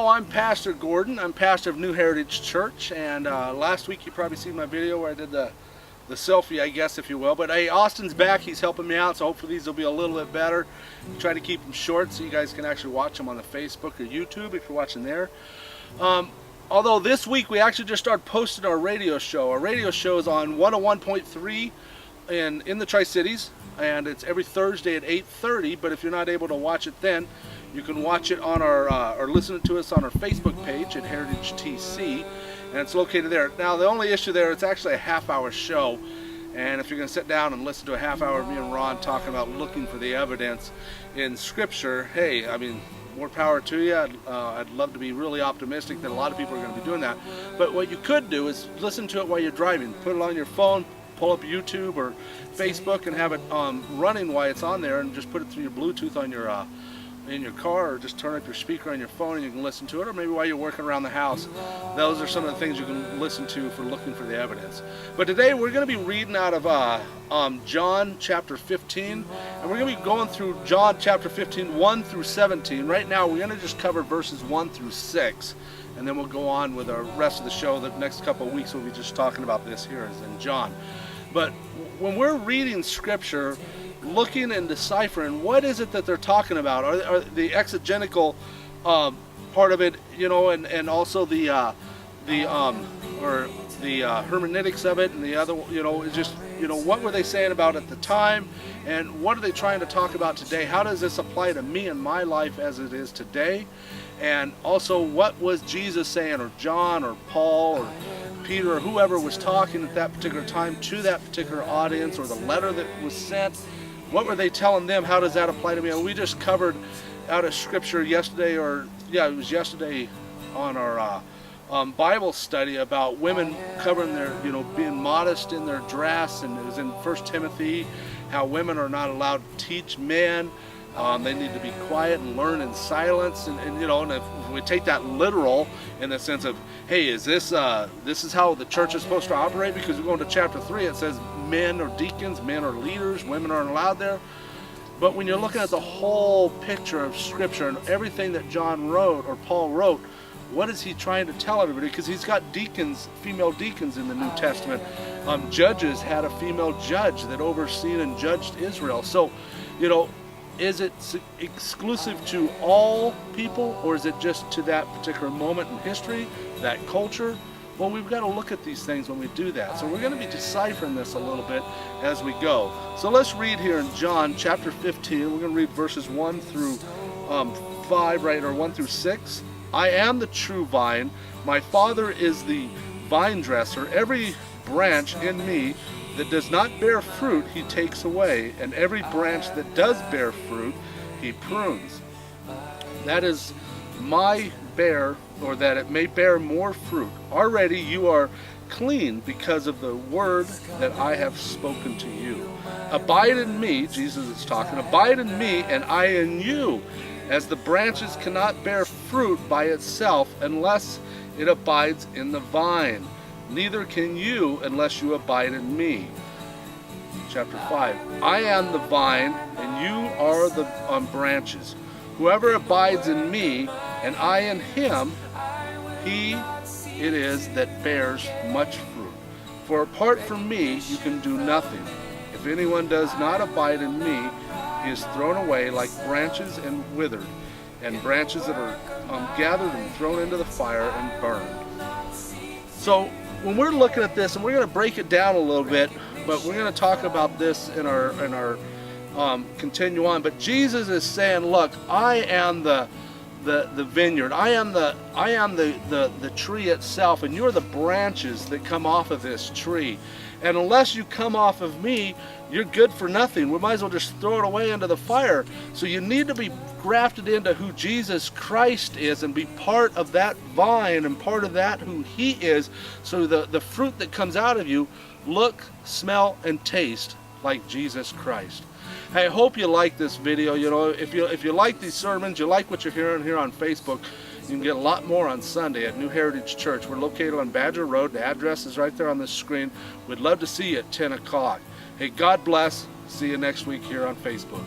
I'm Pastor Gordon. I'm pastor of New Heritage Church, and last week you probably seen my video where I did the selfie, I guess, if you will. But hey, Austin's back. He's helping me out, so hopefully these will be a little bit better. Try to keep them short so you guys can actually watch them on the Facebook or YouTube if you're watching there. Although this week we actually just started posting our radio show. Our radio show is on 101.3 in the Tri-Cities, and it's every Thursday at 8:30. But if you're not able to watch it then, you can watch it on our or listen to us on our Facebook page at Heritage TC, and it's located there. Now the only issue there, it's actually a half-hour show, and if you're going to sit down and listen to a half hour of me and Ron talking about looking for the evidence in Scripture, hey, I mean, more power to you. I'd love to be really optimistic that a lot of people are going to be doing that. But what you could do is listen to it while you're driving. Put it on your phone, pull up YouTube or Facebook and have it running while it's on there, and just put it through your Bluetooth on your in your car, or just turn up your speaker on your phone and you can listen to it, or maybe while you're working around the house. Those are some of the things you can listen to for looking for the evidence. But today we're going to be reading out of John chapter 15, and we're going to be going through John chapter 15 1 through 17. Right now we're going to just cover verses 1 through 6, and then we'll go on with our rest of the show. The next couple of weeks we'll be just talking about this here is in John. But when we're reading Scripture, looking and deciphering what is it that they're talking about, are the exegetical part of it, you know, and also the hermeneutics of it, and the other, you know, is just, you know, what were they saying about at the time, and what are they trying to talk about today? How does this apply to me and my life as it is today? And also, what was Jesus saying, or John or Paul or Peter or whoever was talking at that particular time to that particular audience, or the letter that was sent? What were they telling them? How does that apply to me? And we just covered out of Scripture yesterday, or yeah, it was yesterday on our Bible study about women covering their, you know, being modest in their dress, and it was in 1 Timothy, how women are not allowed to teach men. They need to be quiet and learn in silence, and you know, and if we take that literal in the sense of, hey, is this is how the church is supposed to operate? Because we go into chapter 3, it says men are deacons, men are leaders, women aren't allowed there. But when you're looking at the whole picture of Scripture and everything that John wrote or Paul wrote, what is he trying to tell everybody? Because he's got deacons, female deacons in the New Testament. Judges had a female judge that overseen and judged Israel. So, you know, is it exclusive to all people, or is it just to that particular moment in history, that culture? Well, we've got to look at these things when we do that. So we're going to be deciphering this a little bit as we go. So let's read here in John chapter 15. We're going to read verses 1 through 5, right, or 1 through 6. I am the true vine. My Father is the vine dresser. Every branch in me that does not bear fruit, he takes away, and every branch that does bear fruit, he prunes. That is my bear, or that it may bear more fruit. Already you are clean because of the word that I have spoken to you. Abide in me, Jesus is talking, abide in me and I in you, as the branches cannot bear fruit by itself unless it abides in the vine. Neither can you unless you abide in me. Chapter 5. I am the vine, and you are the branches. Whoever abides in me, and I in him, he it is that bears much fruit. For apart from me, you can do nothing. If anyone does not abide in me, he is thrown away like branches and withered, and branches that are gathered and thrown into the fire and burned. So when we're looking at this, and we're going to break it down a little bit, but we're going to talk about this in our continue on. But Jesus is saying, look, I am the vineyard. I am the tree itself, and you're the branches that come off of this tree. And unless you come off of me, you're good for nothing. We might as well just throw it away into the fire. So you need to be grafted into who Jesus Christ is and be part of that vine and part of that who he is, so the fruit that comes out of you look, smell, and taste like Jesus Christ. Hey, I hope you like this video. You know, if you like these sermons, you like what you're hearing here on Facebook, you can get a lot more on Sunday at New Heritage Church. We're located on Badger Road. The address is right there on the screen. We'd love to see you at 10 o'clock. Hey, God bless. See you next week here on Facebook.